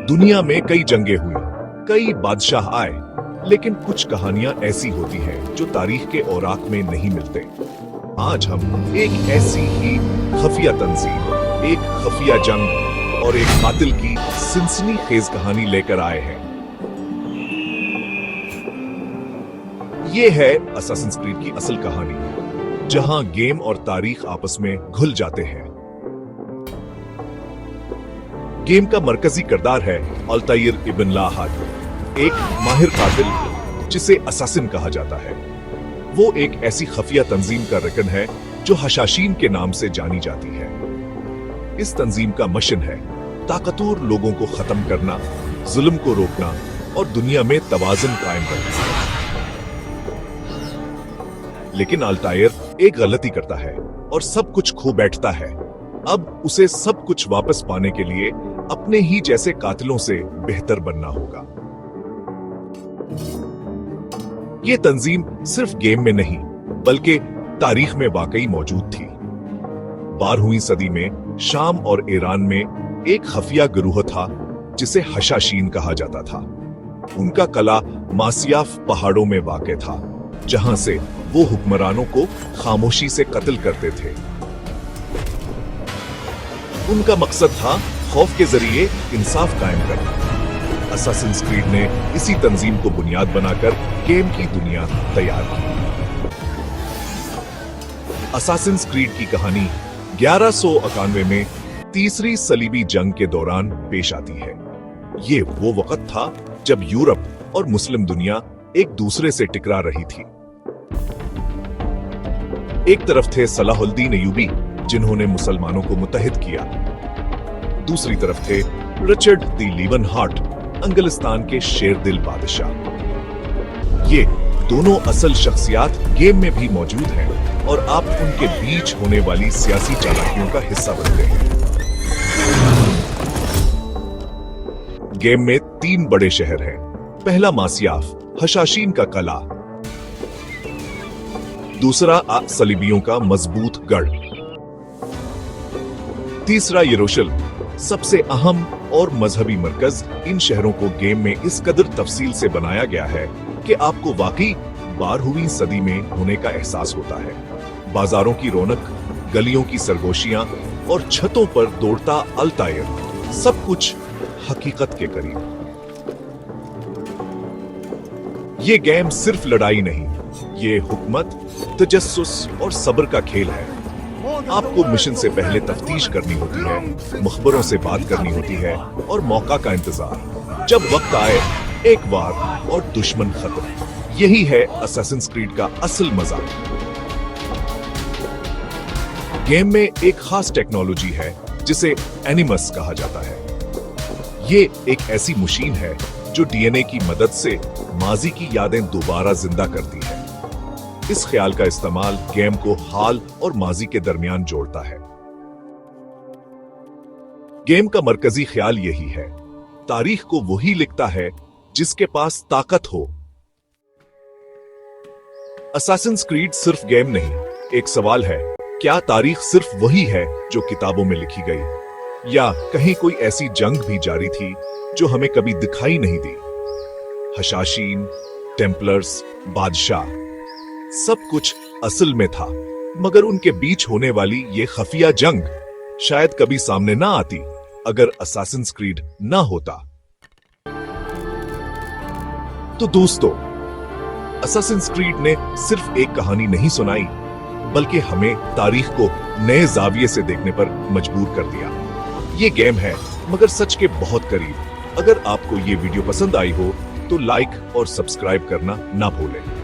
दुनिया में कई जंगें हुई, कई बादशाह आए, लेकिन कुछ कहानियां ऐसी होती हैं जो तारीख के औराक में नहीं मिलते। आज हम एक ऐसी ही खुफिया तंजीम, एक खुफिया जंग और एक कातिल की सनसनीखेज कहानी लेकर आए हैं। ये है असासिन्स क्रीड की असल कहानी, जहां गेम और तारीख आपस में घुल जाते हैं। गेम का मरकजी किरदार है अल्ताइर इब्न लाहद, एक माहिर कातिल जिसे असासिन कहा जाता है। वो एक ऐसी खुफिया तंजीम का रकन है जो हशाशीन के नाम से जानी जाती है। इस तंजीम का मिशन है ताकतवर लोगों को खत्म करना, जुल्म को रोकना और दुनिया में तवाज़ुन कायम करना। लेकिन अल्ताइर एक गलती करता है और सब कुछ खो बैठता है। अब उसे सब कुछ वापस पाने के लिए अपने ही जैसे कातिलों से बेहतर बनना होगा। ये तंजीम सिर्फ गेम में नहीं बल्कि तारीख में वाकई मौजूद थी। 12वीं सदी में शाम और ईरान में एक खुफिया गिरोह था जिसे हशाशीन कहा जाता था। उनका कला मासियाफ पहाड़ों में वाक़ था, जहां से वो हुक्मरानों को खामोशी से कत्ल करते थे। उनका मकसद था खौफ के जरिए इंसाफ कायम करना। असासिन्स क्रीड ने इसी तंजीम को बुनियाद बनाकर गेम की दुनिया तैयार की। असासिन्स क्रीड की कहानी 1191 में तीसरी सलीबी जंग के दौरान पेश आती है। ये वो वक्त था जब यूरोप और मुस्लिम दुनिया एक दूसरे से टकरा रही थी। एक तरफ थे सलाहुद्दीन अय्यूबी, जिन्होंने मुसलमानों को मुत्तहिद किया। दूसरी तरफ थे रिचर्ड दी लीवनहार्ट, अंगलिस्तान के शेरदिल बादशाह। ये दोनों असल शख्सियात गेम में भी मौजूद हैं और आप उनके बीच होने वाली सियासी चालाकियों का हिस्सा बनते हैं। गेम में 3 बड़े शहर हैं। पहला मासियाफ, हशाशीन का कला। दूसरा सलीबियों का मजबूत गढ़। तीसरा यरूशलेम, सबसे अहम और मजहबी मरकज। इन शहरों को गेम में इस कदर तफसील से बनाया गया है कि आपको वाकई 12वीं सदी में होने का एहसास होता है। बाजारों की रौनक, गलियों की सरगोशियां और छतों पर दौड़ता अल्ताइर, सब कुछ हकीकत के करीब। ये गेम सिर्फ लड़ाई नहीं, ये हुकूमत, तजस्सुस और सब्र का खेल है। आपको मिशन से पहले तफ्तीश करनी होती है, मुखबरों से बात करनी होती है और मौका का इंतजार। जब वक्त आए, एक वार और दुश्मन खत्म। यही है असासिन्स क्रीड का असल मजा। गेम में एक खास टेक्नोलॉजी है जिसे एनिमस कहा जाता है। ये एक ऐसी मशीन है जो डीएनए की मदद से माजी की यादें दोबारा जिंदा करती है। इस ख्याल का इस्तेमाल गेम को हाल और माजी के दरमियान जोड़ता है। गेम का मरकजी ख्याल यही है, तारीख को वही लिखता है जिसके पास ताकत हो। असासिन्स क्रीड सिर्फ गेम नहीं, एक सवाल है, क्या तारीख सिर्फ वही है जो किताबों में लिखी गई, या कहीं कोई ऐसी जंग भी जारी थी जो हमें कभी दिखाई नहीं दी? हशाशीन, टेम्पलर्स, बादशाह, सब कुछ असल में था, मगर उनके बीच होने वाली ये खुफिया जंग शायद कभी सामने ना आती अगर असासिन्स क्रीड ना होता। तो दोस्तों, असासिन्स क्रीड ने सिर्फ एक कहानी नहीं सुनाई, बल्कि हमें तारीख को नए जाविये से देखने पर मजबूर कर दिया। ये गेम है मगर सच के बहुत करीब। अगर आपको ये वीडियो पसंद आई हो तो लाइक और सब्सक्राइब करना ना भूलें।